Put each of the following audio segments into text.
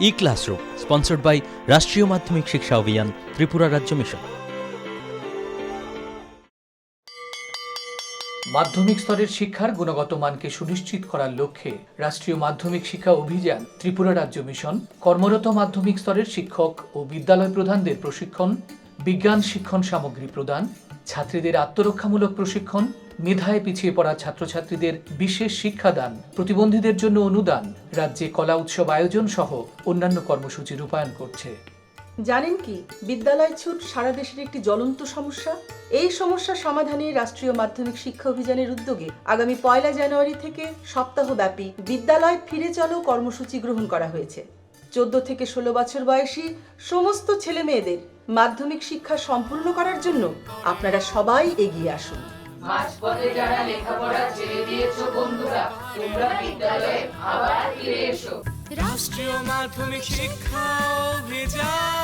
E-Classroom, sponsored by রাষ্ট্রীয় মাধ্যমিক শিক্ষা অভিযান, ত্রিপুরা রাজ্য মিশন। মাধ্যমিক স্তরের শিক্ষার গুণগত মানকে সুনিশ্চিত করার লক্ষ্যে রাষ্ট্রীয় মাধ্যমিক শিক্ষা অভিযান, ত্রিপুরা রাজ্য মিশন কর্মরত মাধ্যমিক স্তরের শিক্ষক ও বিদ্যালয় প্রধানদের প্রশিক্ষণ, বিজ্ঞান শিক্ষণ সামগ্রী প্রদান, ছাত্রীদের আত্মরক্ষামূলক প্রশিক্ষণ, মেধায় পিছিয়ে পড়া ছাত্রছাত্রীদের বিশেষ শিক্ষাদান, প্রতিবন্ধীদের জন্য অনুদান, রাজ্যে কলা উৎসব আয়োজন সহ অন্যান্য কর্মসূচি রূপায়ণ করছে। জানেন কি, বিদ্যালয় ছুট সারা দেশের একটি জ্বলন্ত সমস্যা। এই সমস্যা সমাধানে রাষ্ট্রীয় মাধ্যমিক শিক্ষা অভিযানের উদ্যোগে আগামী 1 জানুয়ারি থেকে সপ্তাহব্যাপী বিদ্যালয় ফিরে চলো কর্মসূচি গ্রহণ করা হয়েছে। 14 থেকে 16 বছর বয়সী সমস্ত ছেলে মেয়েদের মাধ্যমিক শিক্ষা সম্পূর্ণ করার জন্য আপনারা সবাই এগিয়ে আসুন। মাঝপথে যারা লেখাপড়া ছেড়ে দিয়েছো বন্ধুরা, তোমরা বিদ্যালয়ে আবার ফিরে এসো। রাষ্ট্রীয় মাধ্যমিক শিক্ষা অভিযান।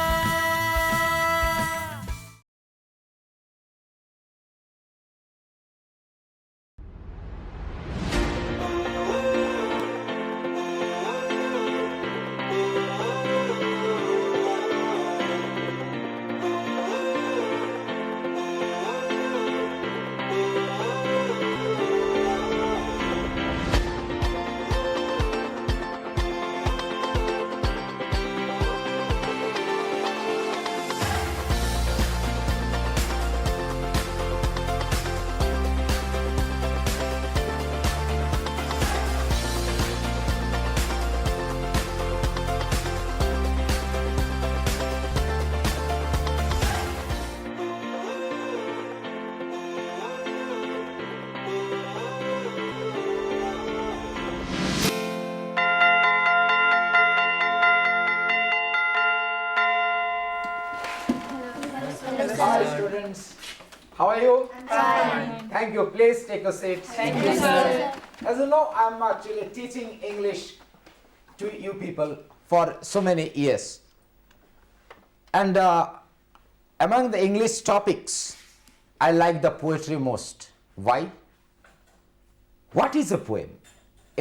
Hi students, how are you? Fine. Thank you. Please take a seat. Thank you, sir. As you know, I'm actually teaching English to you people for so many years. And among the English topics, I like the poetry most. Why? What is a poem?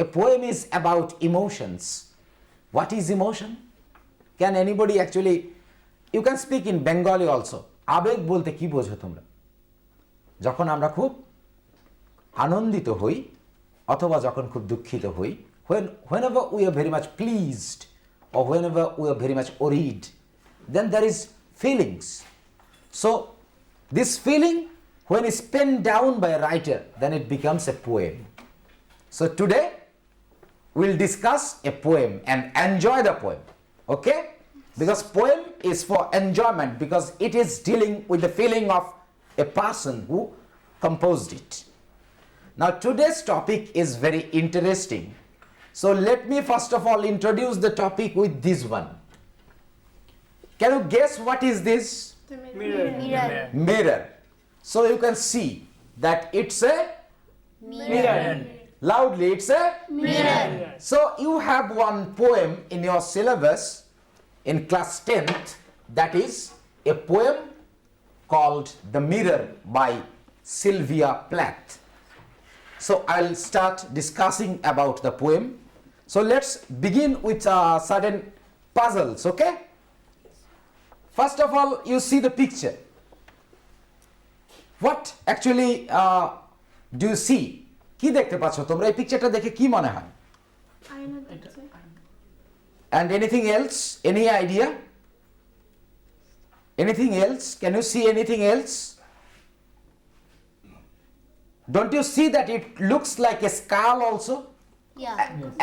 A poem is about emotions. What is emotion? Can anybody actually, you can speak in Bengali also. আবেগ বলতে কি বোঝো তোমরা? যখন আমরা খুব আনন্দিত হই অথবা যখন খুব দুঃখিত হই, whenever we are very much pleased or whenever we are very much worried, then there is feelings. So this feeling, when is penned down by a writer, then it becomes a poem. So today we'll discuss a poem and enjoy the poem. Okay? Because poem is for enjoyment, because it is dealing with the feeling of a person who composed it. Now today's topic is very interesting. So let me first of all introduce the topic with this one. Can you guess what is this? Mirror. Mirror. So you can see that it's a Mirror. loudly, it's a Mirror. So you have one poem in your syllabus in class 10th, that is a poem called The Mirror by Sylvia Plath. So I'll start discussing about the poem. So let's begin with certain puzzles, okay? First of all, you see the picture. What actually do you see? কি দেখতে পাচ্ছ তোমরা? এই পিকচারটা দেখে কি মনে হয়? And anything else? Any idea? Anything else? Can you see anything else? Don't you see that it looks like a skull also?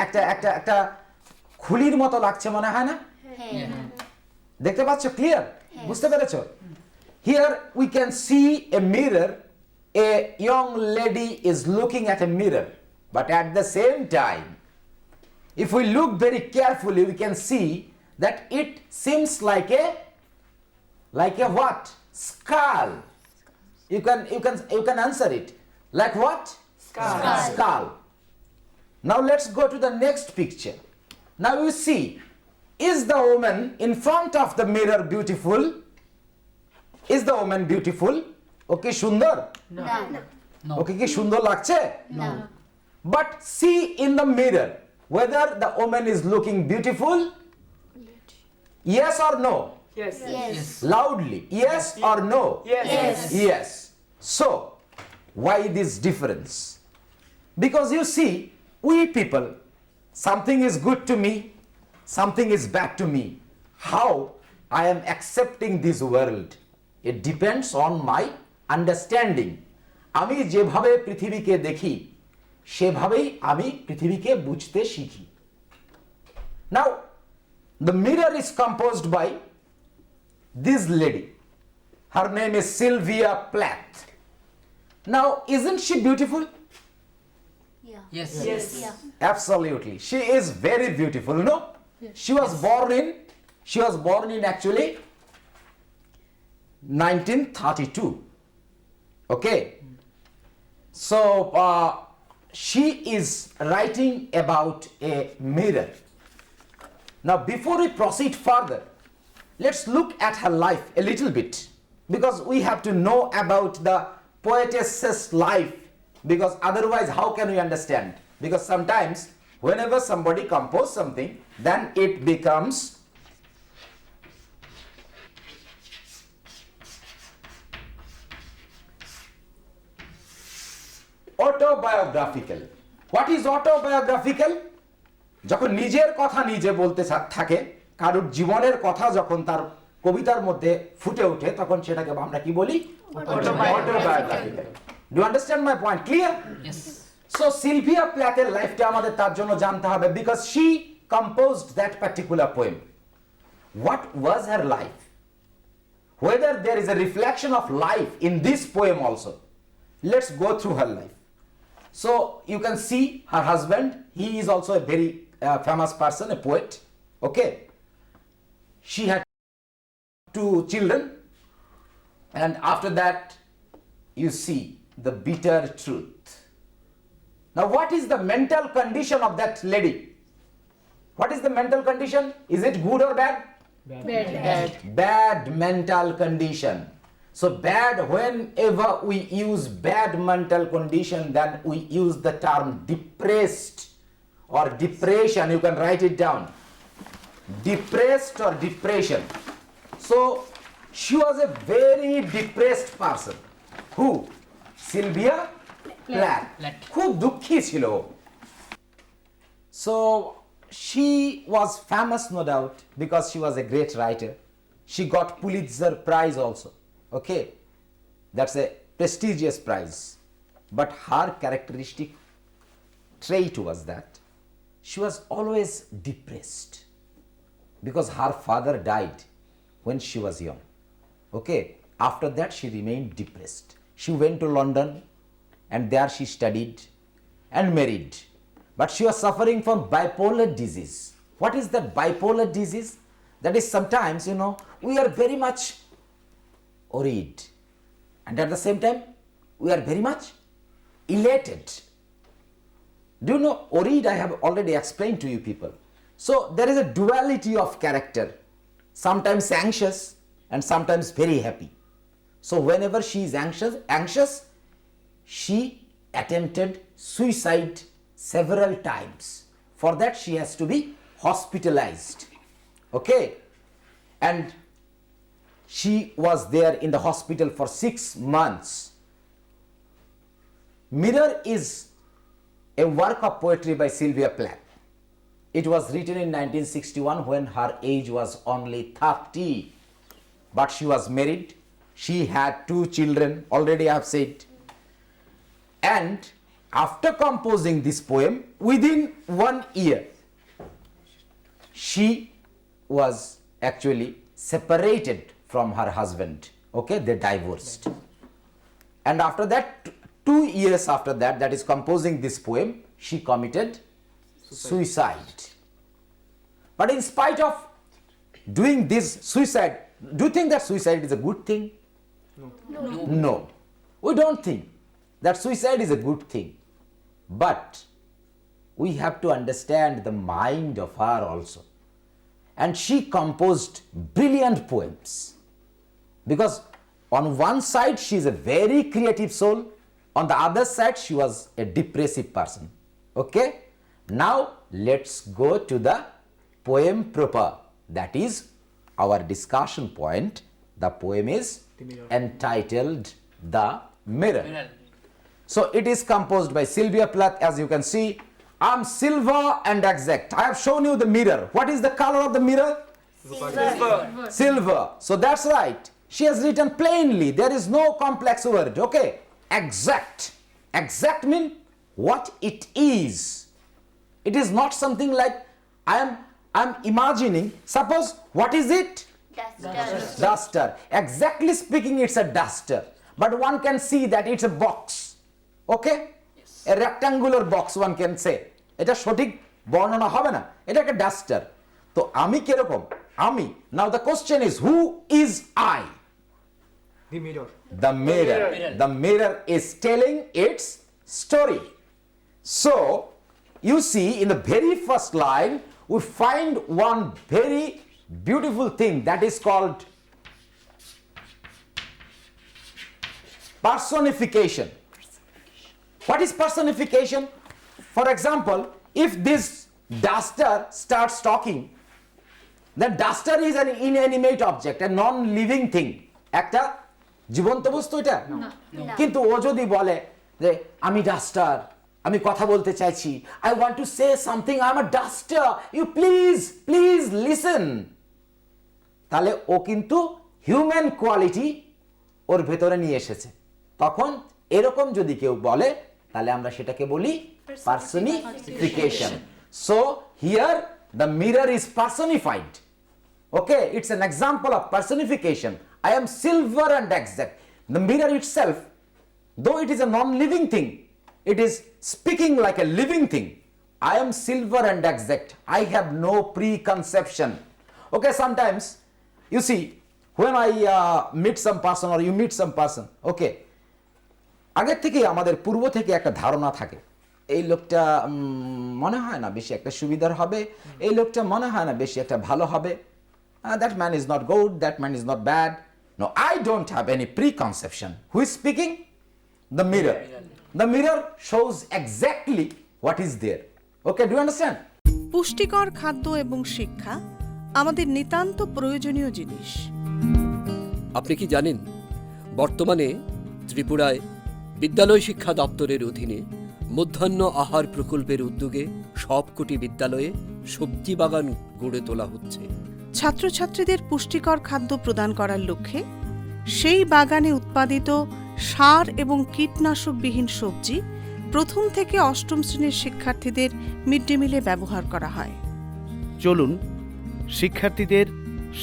একটা খুলির মতো লাগছে মনে হয় না? দেখতে পাচ্ছ ক্লিয়ার? বুঝতে পেরেছো? Here we can see a mirror. A young lady is looking at a mirror, but at the same time, if we look very carefully, we can see that it seems like a what? Skull. You can answer it. Like what? Skull. Now let's go to the next picture. Now you see, is the woman in front of the mirror beautiful? Is the woman beautiful? Okay, সুন্দর? No. Okay, কি সুন্দর লাগছে? No. But see in the mirror whether the woman is looking beautiful Yes or no? Yes. Yes. Loudly. Yes or no? Yes. Yes. So, why this difference? Because you see, we people, something is good to me, something is bad to me. How I am accepting this world, it depends on my understanding. আমি যেভাবে পৃথিবীকে দেখি সেভাবেই আমি পৃথিবীকে বুঝতে শিখি। Now, the mirror is composed by this lady. Her name is Sylvia Plath. Now, isn't she beautiful? Yeah. Yes. Yeah. Absolutely. She is very beautiful, no? She was born in actually 1932. Okay. So, she is writing about a mirror. Now, before we proceed further, let's look at her life a little bit, because we have to know about the poetess's life, because otherwise how can we understand? Because sometimes whenever somebody composes something, then it becomes autobiographical. What is autobiographical? যখন নিজের কথা নিজে বলতে থাকে, কারোর জীবনের কথা যখন তার কবিতার মধ্যে ফুটে ওঠে, তখন সেটাকে আমরা কি বলি? Autobiographical. Do you understand my point? Clear? Yes. So Sylvia Plath's লাইফটা আমাদের তার জন্য জানতে হবে, because she composed that particular poem. What was her life? Whether there is a reflection of life in this poem also. Let's go through her life. So you can see her husband, he is also a very famous person, a poet. Okay. She had 2 children, and after that you see the bitter truth. Now, what is the mental condition of that lady? What is the mental condition? Is it good or bad? Bad mental condition. So bad, whenever we use bad mental condition, then we use the term depressed or depression. You can write it down. Depressed or depression. So she was a very depressed person. Who? Sylvia Plath. খুব দুঃখী ছিল। So she was famous, no doubt, because she was a great writer. She got Pulitzer Prize also. Okay, that's a prestigious prize. But her characteristic trait was that she was always depressed, because her father died when she was young. Okay, after that she remained depressed. She went to London, and there she studied and married. But she was suffering from bipolar disease. What is that bipolar disease? That is, sometimes, we are very much worried, and at the same time we are very much elated. Do you know worried? I have already explained to you people. So there is a duality of character, sometimes anxious and sometimes very happy. So whenever she is anxious, she attempted suicide several times. For that she has to be hospitalized. Okay, and she was there in the hospital for 6 months. Mirror is a work of poetry by Sylvia Plath. It was written in 1961 when her age was only 30. But she was married. She had 2 children, already I have said. And after composing this poem, within 1 year, she was actually separated from her husband. Okay, they divorced. And after that, 2 years after that, that is composing this poem, she committed suicide. But in spite of doing this suicide, do you think that suicide is a good thing? No. We don't think that suicide is a good thing. But we have to understand the mind of her also. And she composed brilliant poems, because on one side she is a very creative soul, on the other side she was a depressive person. Okay, now let's go to the poem proper, that is our discussion point. The poem is entitled The Mirror. So it is composed by Sylvia Plath, as you can see. I'm silver and exact. I have shown you the mirror. What is the color of the mirror? Silver. So that's right. She has written plainly. There is no complex word. Okay. Exact. Exact means what it is. It is not something like I'm imagining. Suppose, what is it? Duster. Duster. Exactly speaking, it's a duster. But one can see that it's a box. Okay? A rectangular box, one can say. এটা সঠিক বর্ণনা হবে না, এটা একটা duster. তো আমি কিরকম? আমি, now the question is, who is I? The mirror. The mirror. The mirror is telling its story. So you see, in the very first line we find one very beautiful thing that is called personification. What is personification? For example, if this duster starts talking, then duster is an inanimate object, a non-living thing. একটা জীবন্ত বস্তু এটা? কিন্তু ও যদি বলে যে আমি duster, আমি কথা বলতে চাইছি, I want to say something, I'm a duster, you please listen. তাহলে ও কিন্তু হিউম্যান কোয়ালিটি ওর ভেতরে নিয়ে এসেছে। তখন এরকম যদি কেউ বলে, তাহলে আমরা সেটাকে বলি personification. So here the mirror is personified. Okay, it's an example of personification. I am silver and exact. The mirror itself, though it is a non-living thing, it is speaking like a living thing. I am silver and exact. I have no preconception. Okay, sometimes you see, when I meet some person or you meet some person, okay, আগের থেকে আমাদের পূর্ব থেকে একটা ধারণা থাকে, এই লোকটা মনে হয় না বেশি একটা সুবিধার হবে, এই লোকটা মনে হয় না বেশি একটা ভালো হবে, that man is not good, that man is not bad. No, I don't have any preconception. Who is speaking? The mirror. The mirror shows exactly what is there. Okay, do you understand? পুষ্টিকর খাদ্য এবং শিক্ষা আমাদের নিতান্ত প্রয়োজনীয় জিনিস। আপনি কি জানেন, বর্তমানে ত্রিপুরায় বিদ্যালয় শিক্ষা দপ্তরের অধীনে মধ্যাহ্ন আহার প্রকল্পের উদ্যোগে সবকটি বিদ্যালয়ে সবজি বাগান গড়ে তোলা হচ্ছে। ছাত্রছাত্রীদের পুষ্টিকর খাদ্য প্রদান করার লক্ষ্যে সেই বাগানে উৎপাদিত সার এবং কীটনাশকবিহীন সবজি প্রথম থেকে অষ্টম শ্রেণীর শিক্ষার্থীদের মিড ডে মিলে ব্যবহার করা হয়। চলুন শিক্ষার্থীদের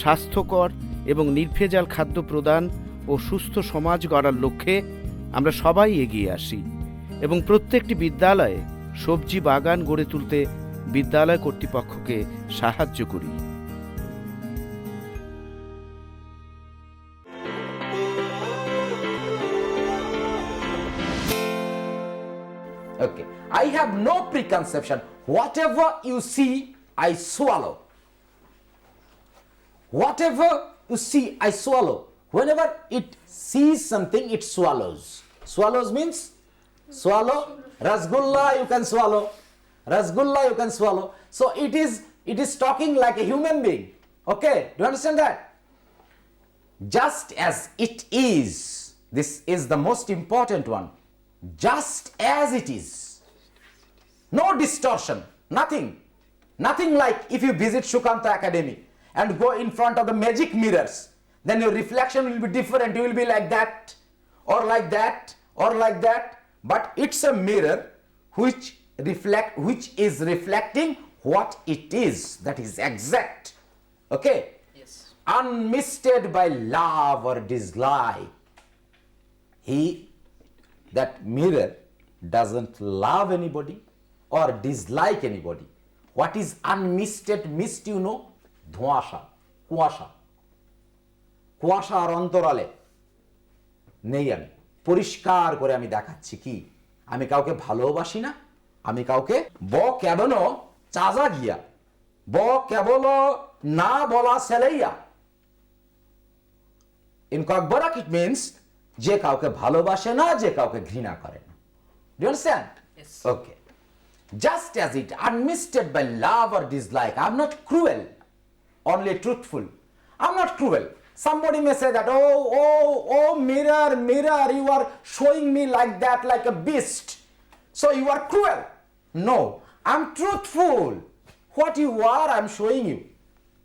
স্বাস্থ্যকর এবং নির্ভেজাল খাদ্য প্রদান ও সুস্থ সমাজ গড়ার লক্ষ্যে আমরা সবাই এগিয়ে আসি এবং প্রত্যেকটি বিদ্যালয়ে সবজি বাগান গড়ে তুলতে বিদ্যালয় কর্তৃপক্ষকে সাহায্য করি। Okay, I have no preconception. Whatever you see, I swallow. Whatever you see, I swallow. Whenever it sees something, it swallows. Swallows means swallow. Rasgulla you can swallow. Rasgulla you can swallow. So it is talking like a human being. Okay, do you understand that? Just as it is. This is the most important one. Just as it is. No distortion. Nothing like if you visit Shukanta Academy and go in front of the magic mirrors, then your reflection will be different. You will be like that or like that or like that. But it's a mirror which is reflecting what it is. That is exact. Okay? Yes. Unmisted by love or dislike. That mirror doesn't love anybody or dislike anybody. What is unmisted? Mist, you know? ধোঁয়াশা, কুয়াশা, কুয়াশার অন্তরালে নেই আমি। পরিষ্কার করে আমি দেখাচ্ছি কি আমি কাউকে ভালোবাসি না, আমি কাউকে ব কেবল চাজা গিয়া, ব কেবল না বলা সেলাইয়া। ইন ককবরাক ইট মিনস যে কাউকে ভালোবাসে না, যে কাউকে ঘৃণা করে না। Do you understand? Yes. Okay. Just as it, unmisted by love or dislike. I'm not cruel, only truthful. I'm not cruel. Somebody may say that, oh, mirror, mirror, you are showing me like that, like a beast. So you are cruel. No, I'm truthful. What you are, I'm showing you.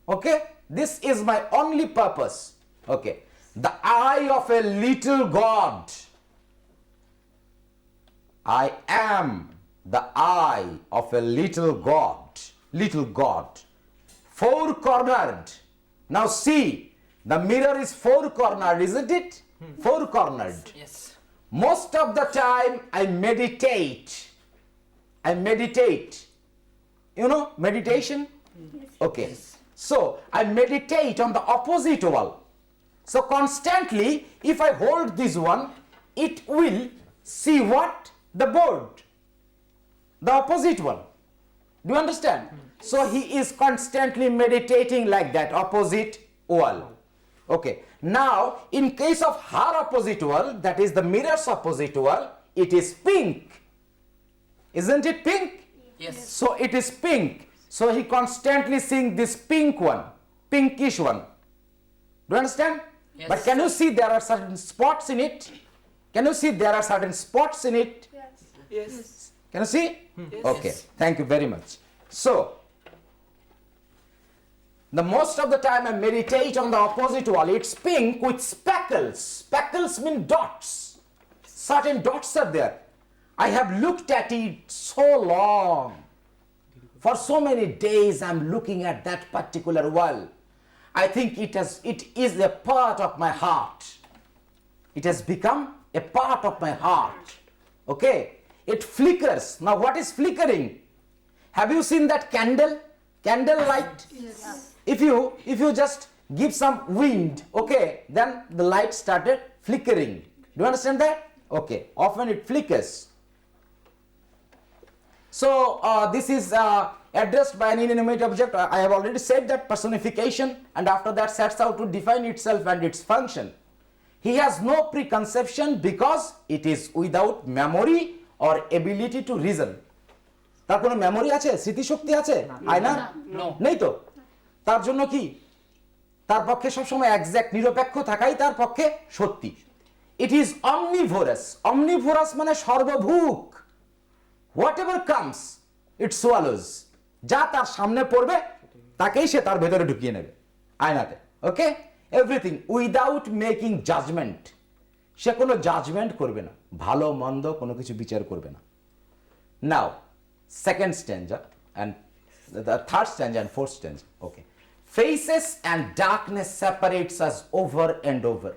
Okay? This is my only purpose. Okay. The eye of a little God. I am the eye of a little God. Little God. Four-cornered. Now see, the mirror is four-cornered, isn't it? Four-cornered. Yes. Most of the time I meditate. I meditate. You know meditation? Okay. So I meditate on the opposite wall. So constantly, if I hold this one, it will see what? The board. The opposite one. Do you understand? So he is constantly meditating like that, opposite wall. Okay. Now, in case of her opposite wall, that is the mirror's opposite wall, it is pink. Isn't it pink? Yes. So it is pink. So he constantly seeing this pink one, pinkish one. Do you understand? Yes. But can you see there are certain spots in it? Can you see there are certain spots in it? Yes. Can you see? Yes. Okay. Thank you very much. So, the most of the time I meditate on the opposite wall. It's pink with speckles. Speckles mean dots. Certain dots are there. I have looked at it so long. For so many days I'm looking at that particular wall. I think it is a part of my heart. It has become a part of my heart. Okay? It flickers. Now what is flickering? Have you seen that candle? Candle light? Yes. If you just give some wind, okay, then the light started flickering. Do you understand that? Okay. Often it flickers. So this is addressed by an inanimate object. I have already said that personification, and after that sets out to define itself and its function. He has no preconception because it is without memory or ability to reason. তার কোনো memory আছে, স্মৃতিশক্তি আছে? আয়না নেই তো। তার জন্য কি? তার পক্ষে সবসময় এক্সাক্ট নিরপেক্ষ থাকাই তার পক্ষে সত্যি। It is omnivorous. Omnivorous মানে সর্বভুক। Whatever comes, it swallows. যা তার সামনে পড়বে তাকেই সে তার ভেতরে ঢুকিয়ে নেবে আয়নাতে। Okay? Everything without making judgment. সে কোনো জাজমেন্ট করবে না, ভালো মন্দ কোনো কিছু বিচার করবে না। নাও second stanza and the third stanza and fourth stanza. Okay. Faces and darkness separates us over and over.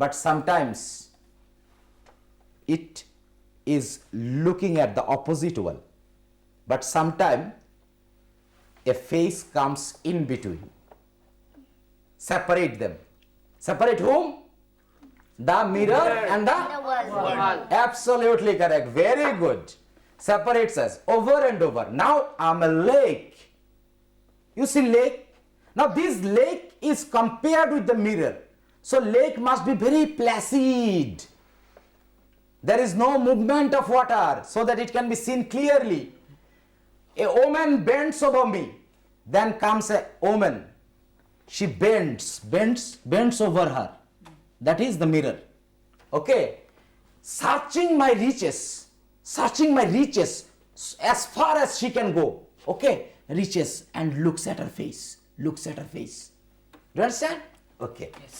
But sometimes it is looking at the opposite wall. But sometimes a face comes in between. Separate them. Separate whom? The mirror and the wall. Absolutely correct. Very good. Separates us over and over. Now I'm a lake. You see lake? Now this lake is compared with the mirror. So lake must be very placid. There is no movement of water so that it can be seen clearly. A woman bends over me. Then comes a woman. She bends over her. That is the mirror. Okay. Searching my reaches as far as she can go. Okay. Reaches and looks at her face. Do you understand? Okay. Yes.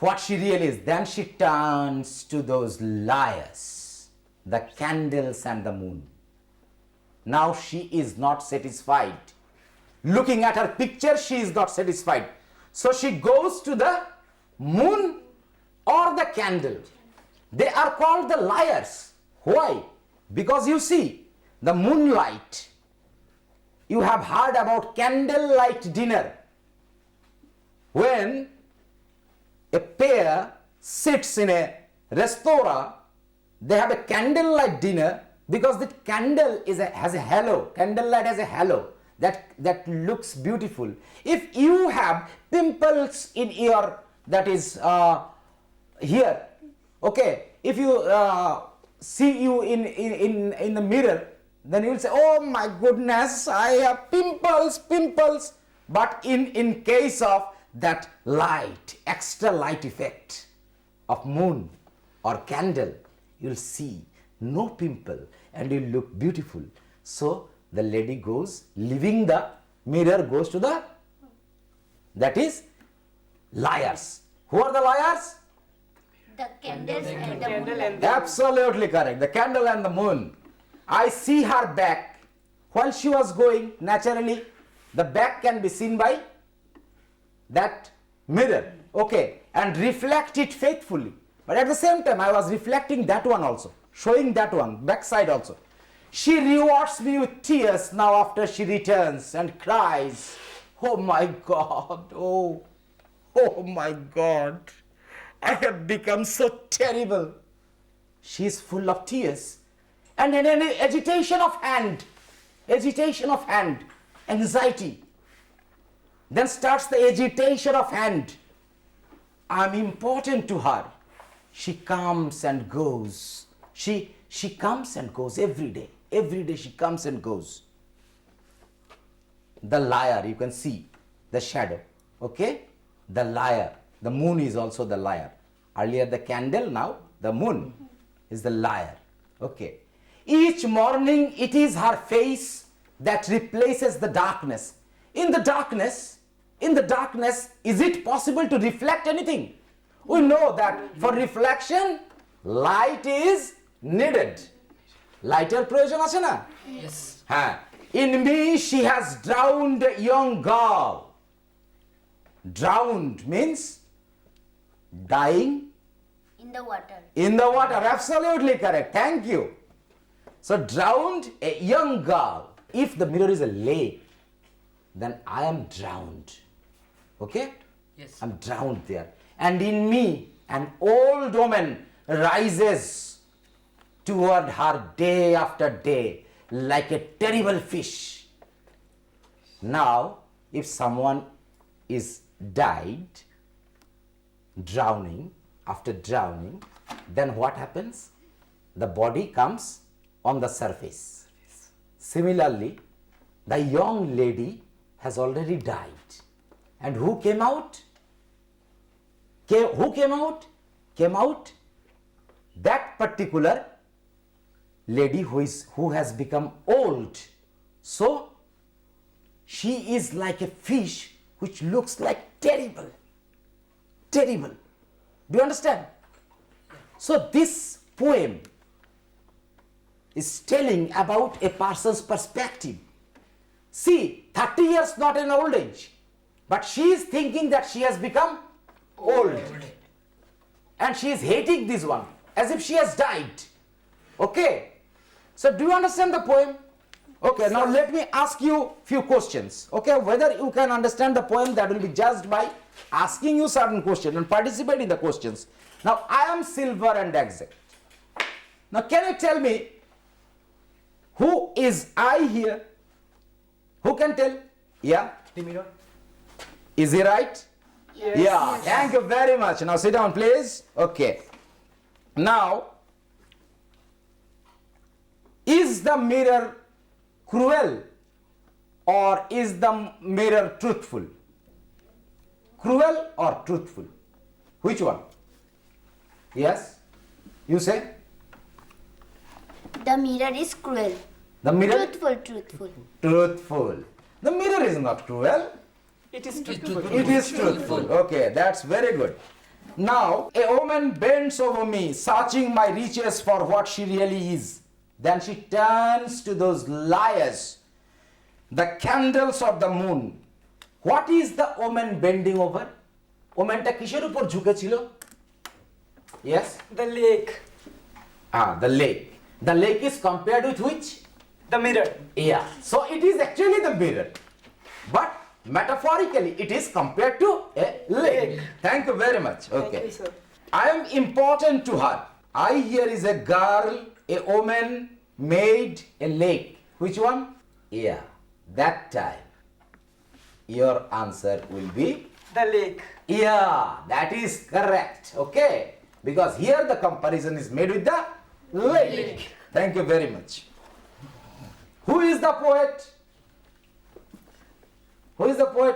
What she really is. Then she turns to those liars, the candles and the moon. Now she is not satisfied. Looking at her picture, she is not satisfied. So she goes to the moon or the candle. They are called the liars. Why? Because you see, the moonlight. You have heard about candlelight dinner. When a pair sits in a restaurant, they have a candlelight dinner because the candle has a halo. Candlelight has a halo that looks beautiful. If you have pimples in your, that is here, okay, if you see you in the mirror, then you will say, oh my goodness, I have pimples. But in case of that light, extra light effect of moon or candle, you'll see no pimple and you'll look beautiful. So the lady goes, leaving the mirror, goes to the, that is liars. Who are the liars? The candles and the Candle moon. and the Absolutely correct. The candle and the moon. I see her back. While she was going, naturally, the back can be seen by that mirror. Okay. And reflect it faithfully. But at the same time, I was reflecting that one also, showing that one, backside also. She rewards me with tears now after she returns and cries, "Oh my God, oh my God, I have become so terrible." She is full of tears and in an agitation of hand, anxiety. Then starts the agitation of hand. I'm important to her. She comes and goes. She comes and goes every day. Every day she comes and goes. The liar, you can see the shadow. Okay? The liar. The moon is also the liar. Earlier the candle, now the moon is the liar. Okay. Each morning it is her face that replaces the darkness. In the darkness, is it possible to reflect anything? We know that for reflection, light is needed. Lighter provision আছে না? Yes. হ্যাঁ. In me she has drowned a young girl. Drowned means dying In the water. in the water. Absolutely correct. Thank you. So drowned a young girl. If the mirror is a lake, then I am drowned. Okay? Yes. I'm drowned there. And in me, an old woman rises toward her day after day like a terrible fish. Now, if someone is died, drowning, after drowning, then what happens? The body comes on the surface. Similarly, the young lady has already died. And who came out? Who came out? Came out that particular lady who has become old. So she is like a fish which looks like terrible. Terrible. Do you understand? So this poem is telling about a person's perspective. See, 30 years not an old age, but she is thinking that she has become old. And she is hating this one as if she has died. Okay. So do you understand the poem? Okay, now let me ask you few questions. Okay, whether you can understand the poem, that will be judged by asking you certain questions and participate in the questions. Now I am silver and exact. Now can you tell me who is I here? Who can tell? Yeah? The mirror. Is he right? Yes. Yeah, thank you very much. Now sit down, please. Okay. Now, is the mirror cruel or is the mirror truthful? Cruel or truthful? Which one? Yes? You say? The mirror is cruel. The mirror? Truthful. Truthful. The mirror is not cruel. It is truthful. It is truthful. Okay, that's very good. Now, a woman bends over me, searching my riches for what she really is. Then she turns to those liars, the candles of the moon. What is the woman bending over? Womanটা কিসের উপর ঝুঁকেছিল? Yes? The lake. The lake. The lake is compared with which? The mirror. Yeah. So it is actually the mirror. But metaphorically, it is compared to a lake. Thank you very much. Okay. Thank you, sir. I am important to her. I here is a girl, a woman, maid, a lake. Which one? Yeah. That time, your answer will be The lake. yeah. That is correct. Okay. Because here the comparison is made with the lake. Thank you very much. Who is the poet? Who is the poet?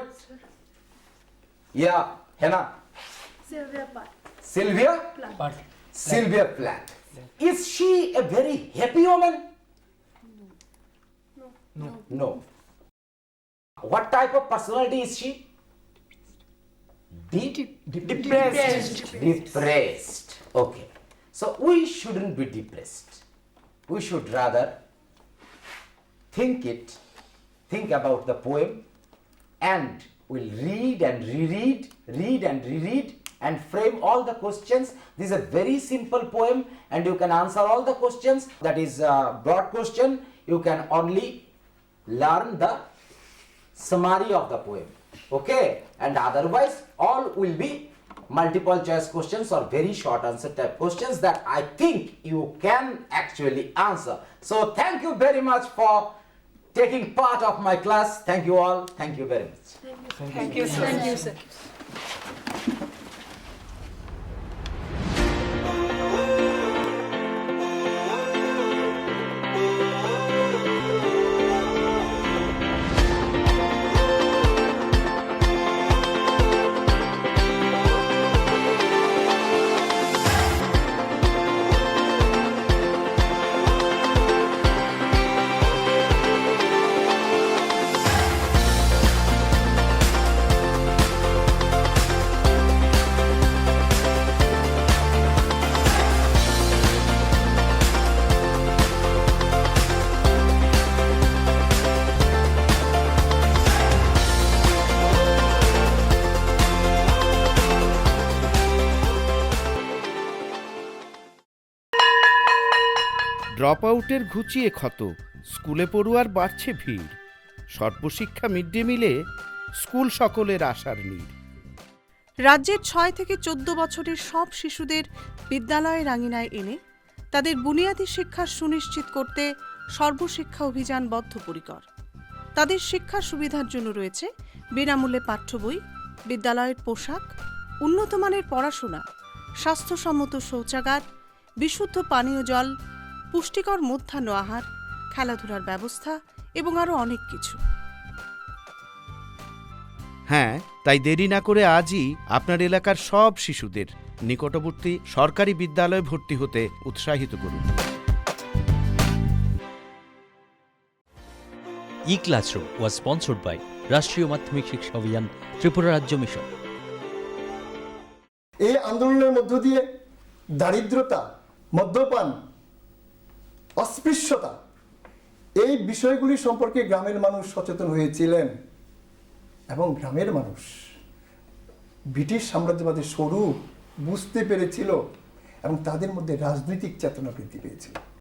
Yeah, Hannah. Sylvia? Sylvia Plath. Is she a very happy woman? No. What type of personality is she? Depressed. Okay. So we shouldn't be depressed. We should rather think about the poem, and we'll read and reread and frame all the questions. This is a very simple poem and you can answer all the questions. That is a broad question. You can only learn the summary of the poem. Okay? And otherwise all will be multiple choice questions or very short answer type questions that I think you can actually answer. So thank you very much for taking part of my class. Thank you all. Thank you very much. Thank you, sir. Drop আউটের ঘুচিয়ে ক্ষত, স্কুলে পড়ুয়ার বাড়ছে ভিড়, সর্বশিক্ষা mid day মিলে school সকলের আশার নীড়। রাজ্যের ৬ থেকে ১৪ বছরের সব শিশুদের বিদ্যালয়ের আঙিনায় এনে তাদের বুনিয়াদী শিক্ষা সুনিশ্চিত করতে সর্বশিক্ষা অভিযান বদ্ধপরিকর। তাদের শিক্ষার সুবিধার জন্য রয়েছে বিনামূল্যে পাঠ্য বই, বিদ্যালয়ের পোশাক, উন্নতমানের পড়াশোনা, স্বাস্থ্যসম্মত শৌচাগার, বিশুদ্ধ পানীয় জল, পুষ্টিকর মধ্যাহ্ন আহার, খেলাধুলার ব্যবস্থা এবং আরও অনেক কিছু। হ্যাঁ, তাই দেরি না করে আজই আপনার এলাকার সব শিশুদের নিকটবর্তী সরকারি বিদ্যালয়ে ভর্তি হতে উৎসাহিত করুন। E-Classroom was sponsored by রাষ্ট্রীয় মাধ্যমিক শিক্ষা অভিযান, ত্রিপুরা রাজ্য মিশন। এই আন্দোলনের মধ্য দিয়ে দারিদ্রতা, মদ্যপান, অস্পৃশ্যতা এই বিষয়গুলি সম্পর্কে গ্রামের মানুষ সচেতন হয়েছিলেন এবং গ্রামের মানুষ ব্রিটিশ সাম্রাজ্যবাদের স্বরূপ বুঝতে পেরেছিল এবং তাদের মধ্যে রাজনৈতিক চেতনা বৃদ্ধি পেয়েছিল।